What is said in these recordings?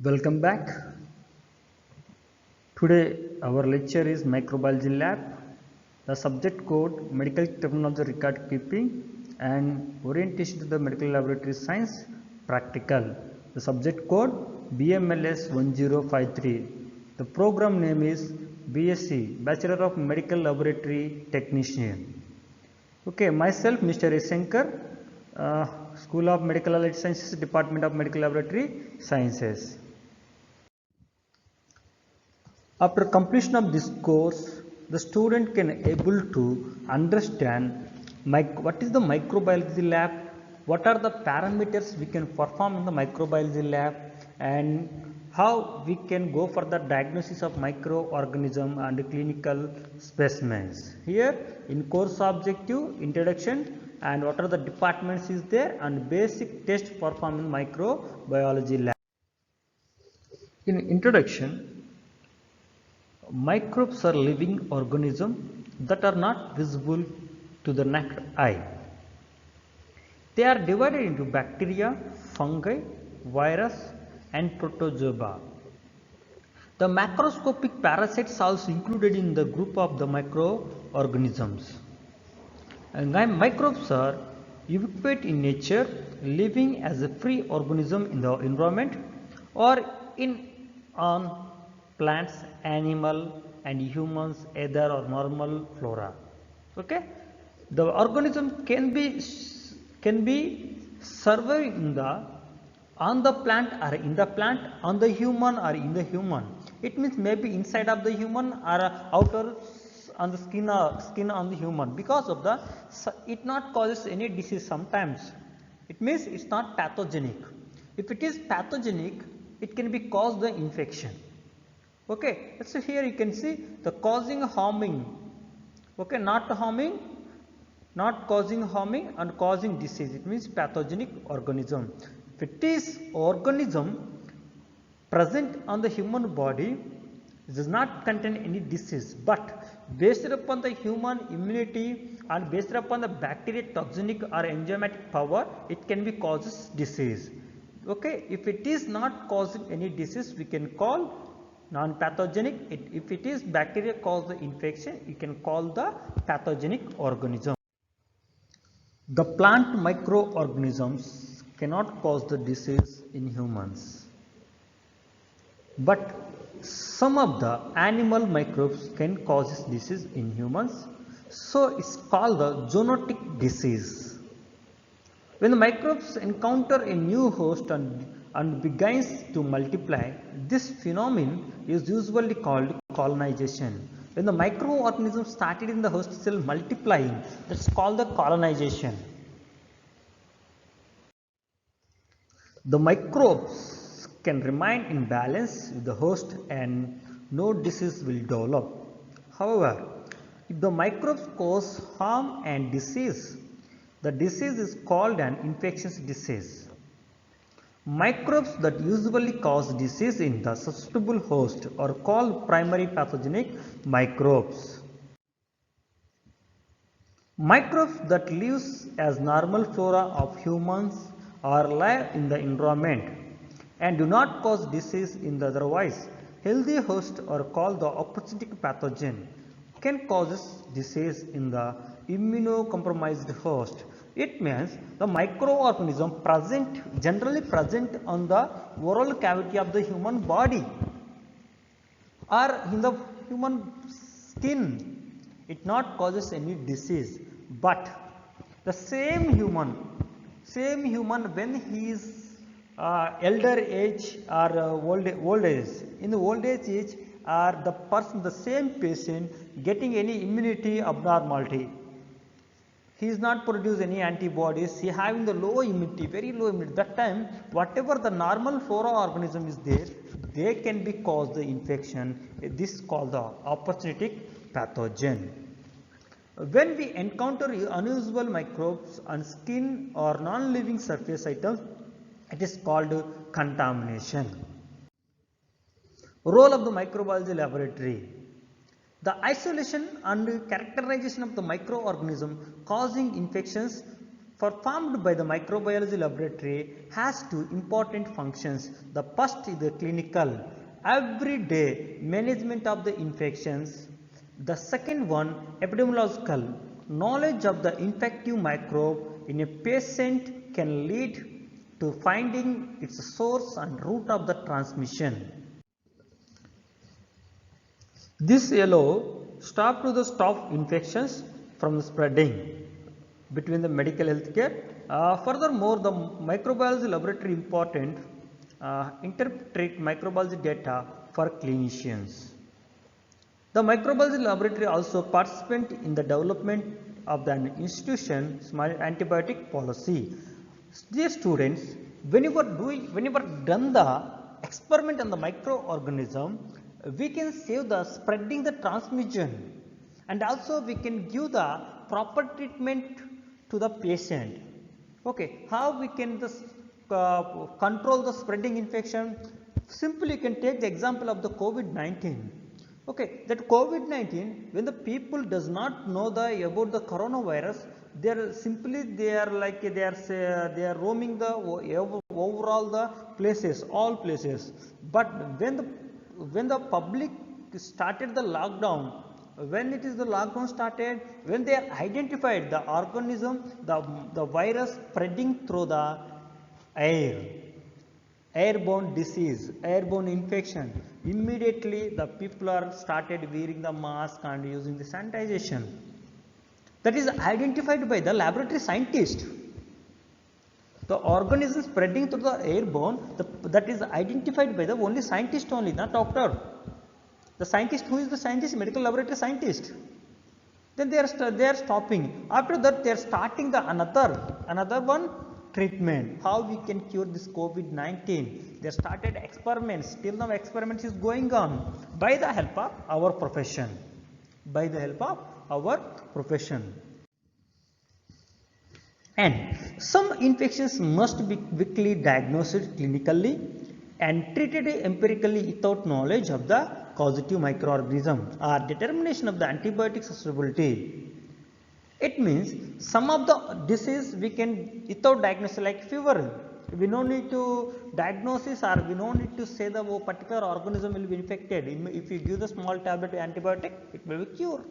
Welcome back. Today our lecture is microbiology lab. The subject code medical terminology record keeping and orientation to the medical laboratory science practical. The subject code BMLS 1053. The program name is BSc Bachelor of Medical Laboratory Technician. Okay, myself Mr. S. Shankar, School of Medical Allied Sciences, Department of Medical Laboratory Sciences. After completion of this course, the student can able to understand what is the microbiology lab, what are the parameters we can perform in the microbiology lab, and how we can go for the diagnosis of microorganism and clinical specimens. Here in course objective, introduction, and what are the departments is there, and basic test performed in microbiology lab. In introduction, microbes are living organisms that are not visible to the naked eye. They are divided into bacteria, fungi, virus and protozoa. The macroscopic parasites are also included in the group of the microorganisms. And microbes are ubiquitous in nature, living as a free organism in the environment or on plants, animal and humans, either or normal flora. Okay, the organism can be surviving in the on the plant or in the plant, on the human or in the human. It means maybe inside of the human or outer on the skin on the human. Because of the it not causes any disease sometimes. It means it's not pathogenic. If it is pathogenic, it can be cause the infection. Okay, so here you can see the causing harming. Okay, not harming, not causing harming and causing disease. It means pathogenic organism. If it is organism present on the human body, it does not contain any disease, but based upon the human immunity and based upon the bacteria toxinic or enzymatic power, it can be causes disease. Okay, if it is not causing any disease, we can call non-pathogenic. If it is bacteria cause the infection, you can call the pathogenic organism. The plant microorganisms cannot cause the disease in humans, but some of the animal microbes can cause disease in humans. So it's called the zoonotic disease. When the microbes encounter a new host and begins to multiply, this phenomenon is usually called colonization. When the microorganism started in the host cell multiplying, that's called the colonization. The microbes can remain in balance with the host and no disease will develop. However, if the microbes cause harm and disease, the disease is called an infectious disease. Microbes that usually cause disease in the susceptible host are called primary pathogenic microbes. Microbes that live as normal flora of humans or live in the environment and do not cause disease in the otherwise healthy host are called the opportunistic pathogen, can cause disease in the immunocompromised host. It means the microorganism generally present on the oral cavity of the human body or in the human skin. It not causes any disease, but the same human when he is elder age or old age, in the old age or the person, the same patient getting any immunity abnormality, he is not produce any antibodies, he having the low immunity, very low immunity. That time whatever the normal flora organism is there, they can be cause the infection. This is called the opportunistic pathogen. When we encounter unusual microbes on skin or non-living surface items, it is called contamination. Role of the microbiology laboratory. The isolation and characterization of the microorganism causing infections performed by the microbiology laboratory has two important functions. The first is the clinical, everyday management of the infections. The second one, epidemiological, knowledge of the infective microbe in a patient can lead to finding its source and route of the transmission. This stop infections from spreading between the medical healthcare. Furthermore, the microbiology laboratory important interpret microbiology data for clinicians. The microbiology laboratory also participate in the development of the institution's antibiotic policy. Dear students, when you are done the experiment on the microorganism, we can save the spreading the transmission, and also we can give the proper treatment to the patient. Okay, how we can control the spreading infection? Simply you can take the example of the COVID-19. Okay, that COVID-19, when the people does not know about the coronavirus, they are roaming the overall the places, all places. But when the public started the lockdown, when it is the lockdown started, when they identified the organism, the virus spreading through the air, airborne disease, airborne infection, immediately the people are started wearing the mask and using the sanitization. That is identified by the laboratory scientist. The organism spreading through the airborne, that is identified by the only scientist only, not doctor. The scientist, who is the scientist? Medical laboratory scientist. Then they are stopping. After that, they are starting the another one treatment. How we can cure this COVID-19? They started experiments. Till now, experiments is going on by the help of our profession. By the help of our profession. And some infections must be quickly diagnosed clinically and treated empirically without knowledge of the causative microorganism or determination of the antibiotic susceptibility. It means some of the disease we can without diagnosis, like fever. We no need to diagnosis, or we no need to say the particular organism will be infected. If you give the small tablet antibiotic, it will be cured.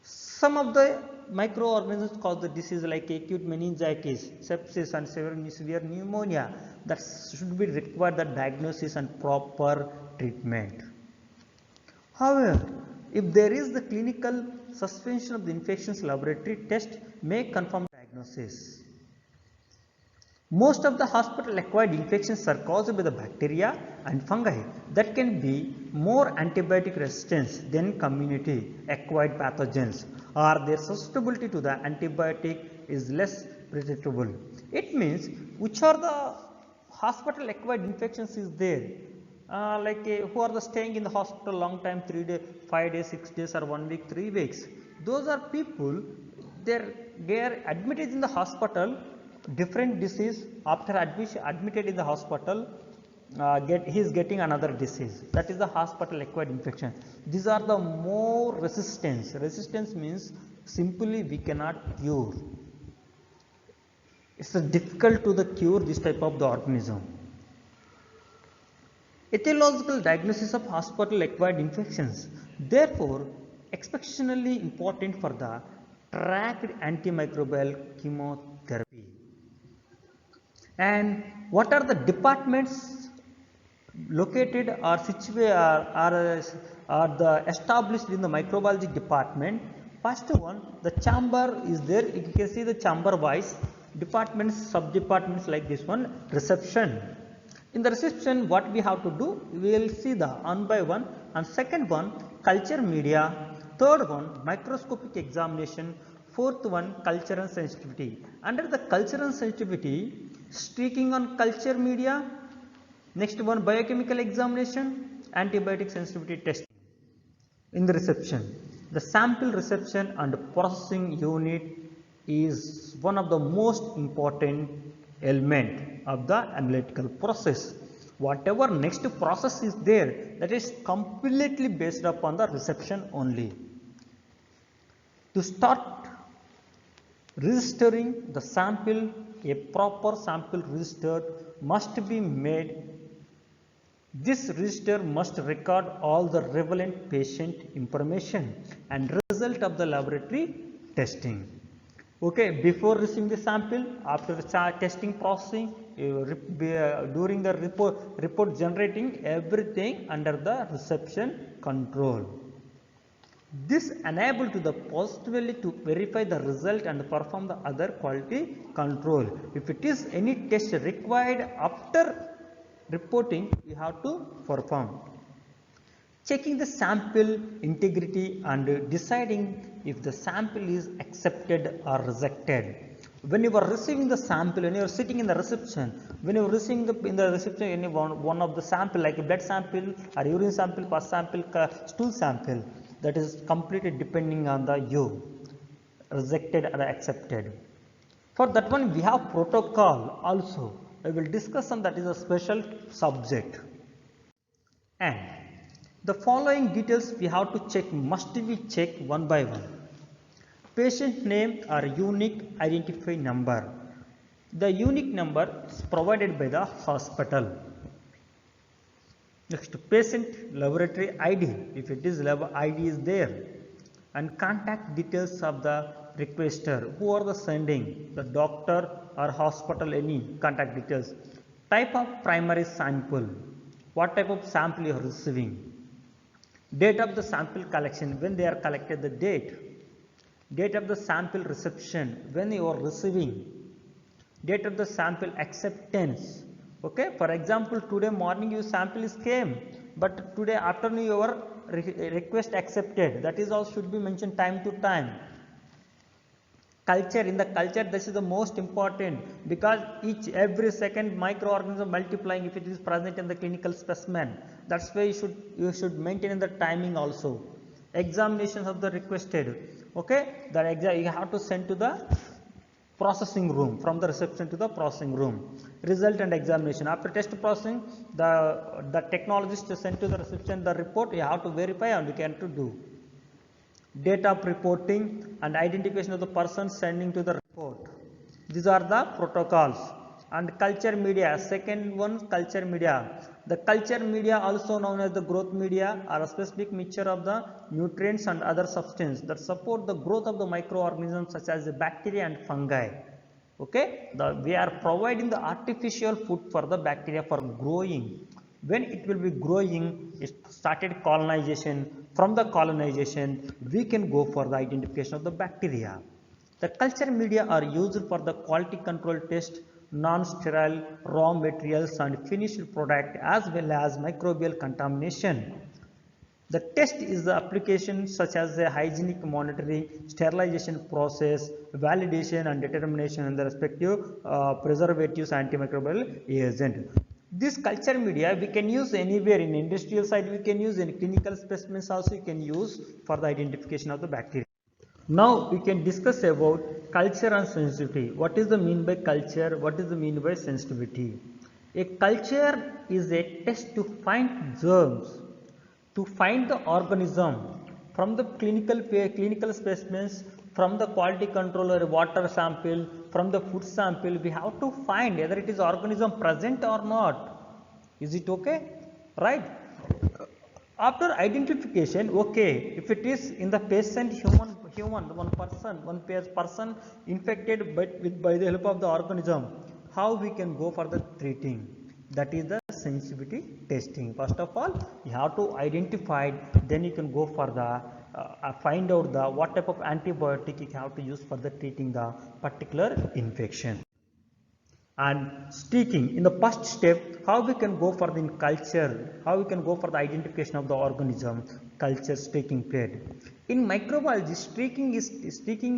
Some of the microorganisms cause the disease like acute meningitis, sepsis and severe pneumonia. That should be required the diagnosis and proper treatment. However, if there is the clinical suspension of the infections, laboratory test may confirm diagnosis. Most of the hospital-acquired infections are caused by the bacteria and fungi that can be more antibiotic resistance than community-acquired pathogens, or their susceptibility to the antibiotic is less predictable. It means which are the hospital-acquired infections is there, who are the staying in the hospital long time, 3 days, 5 days, 6 days, or 1 week, 3 weeks. Those are people, they are admitted in the hospital. Different disease, after admitted in the hospital, he is getting another disease. That is the hospital acquired infection. These are the more resistance. Resistance means simply we cannot cure. It's difficult to cure this type of the organism. Etiological diagnosis of hospital acquired infections, therefore exceptionally important for the tracked antimicrobial chemotherapy. And what are the departments located or situated are the established in the microbiology department? First one, the chamber is there. You can see the chamber wise departments, sub departments like this one. Reception. In the reception, what we have to do? We will see the one by one. And second one, culture media. Third one, microscopic examination. Fourth one, culture and sensitivity. Under the culture and sensitivity, streaking on culture media. Next one, biochemical examination, antibiotic sensitivity testing. In the reception, the sample reception and processing unit is one of the most important element of the analytical process. Whatever next process is there, that is completely based upon the reception only. To start Registering the sample, a proper sample register must be made. This register must record all the relevant patient information and result of the laboratory testing. Okay, before receiving the sample, after the testing processing, during the report generating, everything under the reception control. This enables to the possibility to verify the result and perform the other quality control. If it is any test required after reporting, you have to perform. Checking the sample integrity and deciding if the sample is accepted or rejected. When you are receiving the sample, when you are sitting in the reception, when you are receiving in the reception any one of the sample like a blood sample or urine sample, pus sample, stool sample, that is completely depending on the you, rejected or accepted. For that one we have protocol also. I will discuss on that is a special subject. And the following details we have to check, must be checked one by one. Patient name or unique identifying number. The unique number is provided by the hospital. Next, patient laboratory ID, if it is lab ID is there, and contact details of the requester, who are the sending, the doctor or hospital, any contact details. Type of primary sample, what type of sample you are receiving. Date of the sample collection, when they are collected, the date of the sample reception, when you are receiving, date of the sample acceptance. Okay, for example, today morning your sample is came, but today afternoon your request accepted, that is all should be mentioned time to time. Culture, in the culture this is the most important, because every second microorganism multiplying if it is present in the clinical specimen. That's why you should maintain in the timing also. Examinations of the requested, okay, the exam you have to send to the processing room, from the reception to the processing room. Result and examination, after test processing, the technologist sent to the reception the report, you have to verify and you can to do. Date of reporting and identification of the person sending to the report. These are the protocols. And culture media, second one, culture media. The culture media, also known as the growth media, are a specific mixture of the nutrients and other substances that support the growth of the microorganisms such as the bacteria and fungi. Okay, we are providing the artificial food for the bacteria for growing. When it will be growing, it started colonization. From the colonization, we can go for the identification of the bacteria. The culture media are used for the quality control test, non-sterile raw materials and finished product, as well as microbial contamination. The test is the application such as the hygienic monitoring, sterilization process, validation and determination in the respective preservatives, antimicrobial agent. This culture media we can use anywhere, in industrial side we can use, in clinical specimens also you can use for the identification of the bacteria. Now we can discuss about culture and sensitivity. What is the mean by culture? What is the mean by sensitivity? A culture is a test to find germs, to find the organism from the clinical specimens, from the quality control or water sample, from the food sample. We have to find whether it is organism present or not. Is it okay? Right? After identification, okay, if it is in the patient one person infected by the help of the organism, how we can go for the treating? That is the sensitivity testing. First of all, you have to identify, then you can go for the find out the what type of antibiotic you have to use for the treating the particular infection. And sticking, in the first step, how we can go for the culture, how we can go for the identification of the organism, culture sticking period. In microbiology, sticking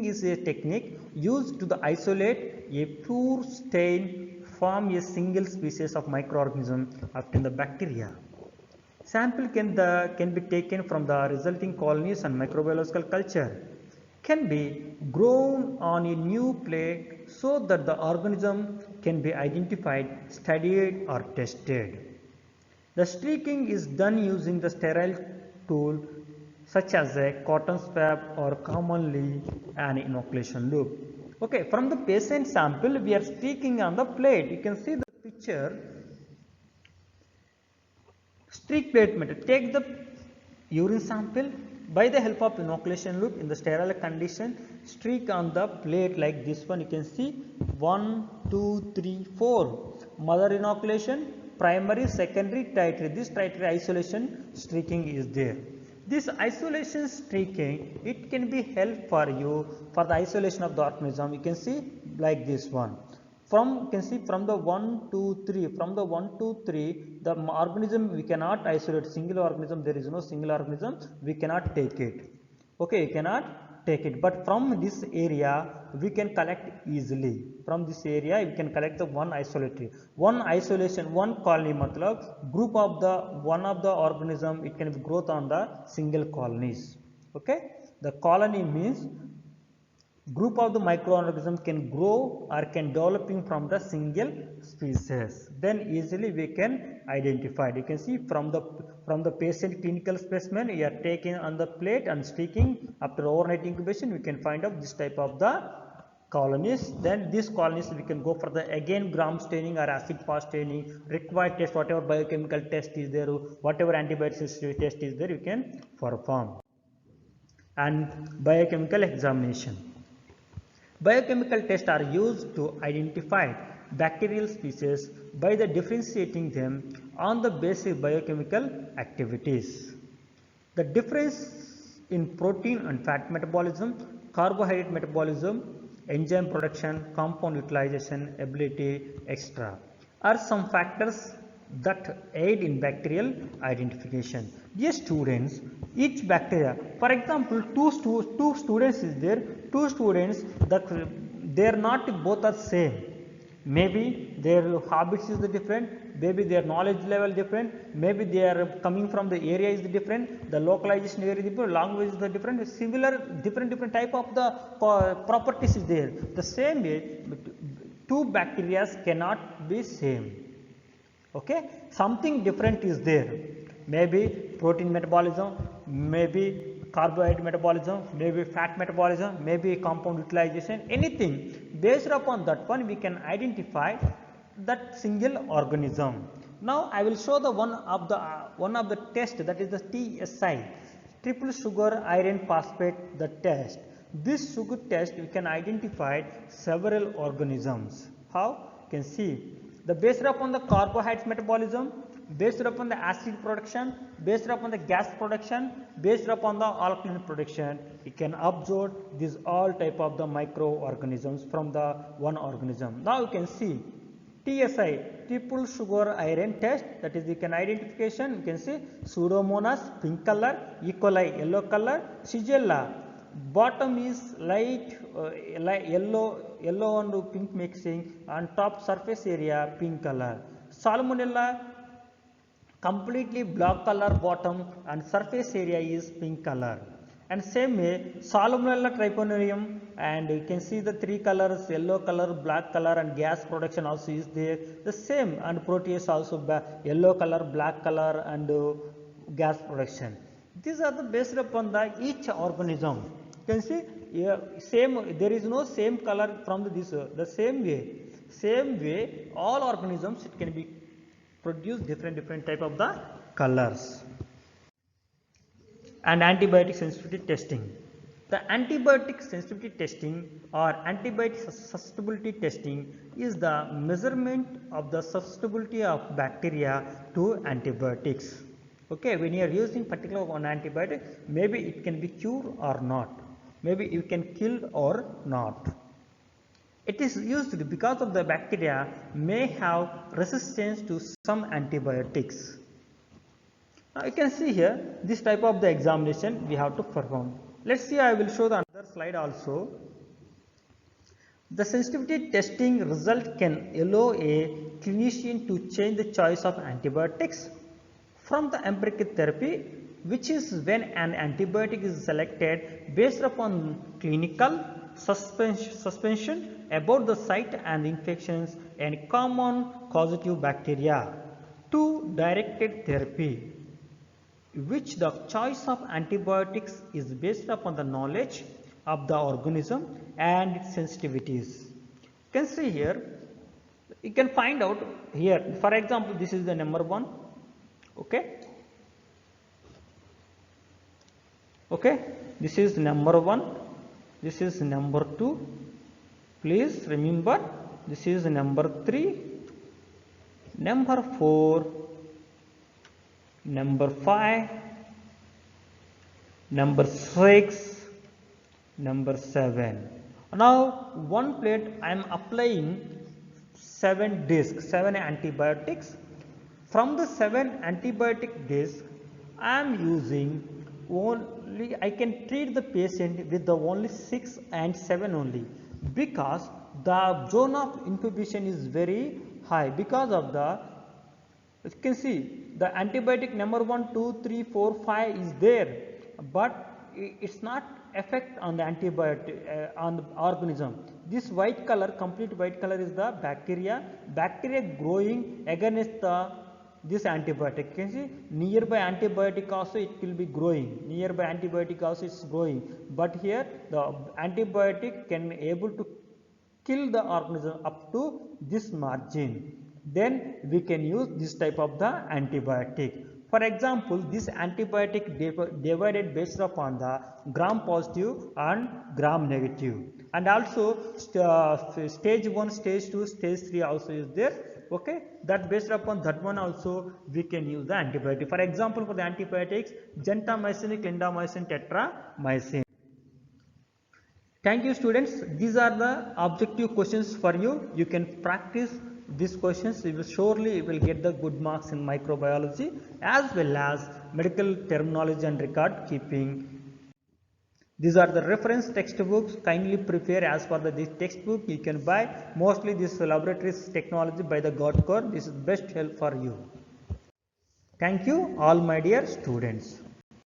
is a technique used to isolate a pure stain, form a single species of microorganism after the bacteria. Sample can be taken from the resulting colonies and microbiological culture can be grown on a new plate so that the organism can be identified, studied or tested. The streaking is done using the sterile tool such as a cotton swab or commonly an inoculation loop. Okay, from the patient sample, we are streaking on the plate. You can see the picture. Streak plate method. Take the urine sample by the help of inoculation loop in the sterile condition. Streak on the plate like this one. You can see 1, 2, 3, 4. Mother inoculation, primary, secondary, tertiary. This tertiary isolation streaking is there. This isolation streaking, it can be help for you for the isolation of the organism. You can see like this one. You can see from the 1, 2, 3, from the 1, 2, 3, the organism we cannot isolate single organism. There is no single organism. We cannot take it. Okay, you cannot take it. But from this area, we can collect easily. From this area, we can collect the one isolatory. One isolation, one colony, matlab group of the one of the organism. It can be growth on the single colonies. Okay, the colony means group of the microorganism can grow or can developing from the single species. Then easily we can identify. You can see from the patient clinical specimen, we are taking on the plate and streaking. After overnight incubation, we can find out this type of the colonies. Then these colonies we can go for the again gram staining or acid fast staining, required test, whatever biochemical test is there, whatever antibiotics test is there, you can perform. And biochemical examination. Biochemical tests are used to identify bacterial species by the differentiating them on the basic biochemical activities. The difference in protein and fat metabolism, carbohydrate metabolism, enzyme production, compound utilization, ability, etc. are some factors that aid in bacterial identification. Dear students, each bacteria, for example, two students is there, two students that they are not both are same. Maybe their habits is the different, maybe their knowledge level different, maybe they are coming from the area is different, the localization area is different, language is the different, similar different type of the properties is there. The same way, two bacteria cannot be same. Okay, something different is there. Maybe protein metabolism, maybe carbohydrate metabolism, maybe fat metabolism, maybe compound utilization, anything. Based upon that one, we can identify that single organism. Now I will show the one of the test, that is the TSI, triple sugar iron phosphate, the test. This sugar test we can identify several organisms. How? You can see the based upon the carbohydrate metabolism, based upon the acid production, based upon the gas production, based upon the alkaline production, you can observe these all type of the microorganisms from the one organism. Now you can see TSI, triple sugar iron test, that is you can identification. You can see Pseudomonas pink color, E. coli yellow color, Shigella bottom is light yellow and pink mixing, on top surface area pink color. Salmonella completely black color bottom and surface area is pink color. And same way Salmonella trypanosomium, and you can see the three colors, yellow color, black color, and gas production also is there. The same, and Proteus also yellow color, black color, and gas production. These are the based upon the each organism. You can see same, there is no same color from this the same way all organisms it can be produce different type of the colors. And antibiotic sensitivity testing. The antibiotic sensitivity testing or antibiotic susceptibility testing is the measurement of the susceptibility of bacteria to antibiotics. Okay, when you are using particular one antibiotic, maybe it can be cured or not, maybe you can kill or not. It is used because of the bacteria may have resistance to some antibiotics. Now you can see here this type of the examination we have to perform. Let's see, I will show the another slide also. The sensitivity testing result can allow a clinician to change the choice of antibiotics from the empirical therapy, which is when an antibiotic is selected based upon clinical suspension about the site and infections and common causative bacteria, to directed therapy, which the choice of antibiotics is based upon the knowledge of the organism and its sensitivities. You can see here, you can find out here, for example, this is the number 1, okay, this is number 1, this is number 2, please remember, this is number 3, number 4, number 5, number 6, number 7. Now one plate I am applying 7 discs, 7 antibiotics. From the 7 antibiotic discs I am using only, I can treat the patient with the only 6 and 7 only, because the zone of inhibition is very high. Because of the, you can see the antibiotic number 1, 2, 3, 4, 5 is there, but it's not effect on the antibiotic on the organism. This white color, complete white color, is the bacteria growing against the this antibiotic. You can see nearby antibiotic also it will be growing, nearby antibiotic also is growing, but here the antibiotic can able to kill the organism up to this margin. Then we can use this type of the antibiotic. For example, this antibiotic divided based upon the gram positive and gram negative, and also stage 1, stage 2, stage 3 also is there. Okay, that based upon that one also we can use the antibiotic. For example, for the antibiotics, gentamicin, clindamycin, tetramycin. Thank you students. These are the objective questions for you. You can practice these questions. You will surely will get the good marks in microbiology as well as medical terminology and record keeping. These are the reference textbooks. Kindly prepare as per this textbook. You can buy mostly this laboratories technology by the GodCore. This is best help for you. Thank you all my dear students.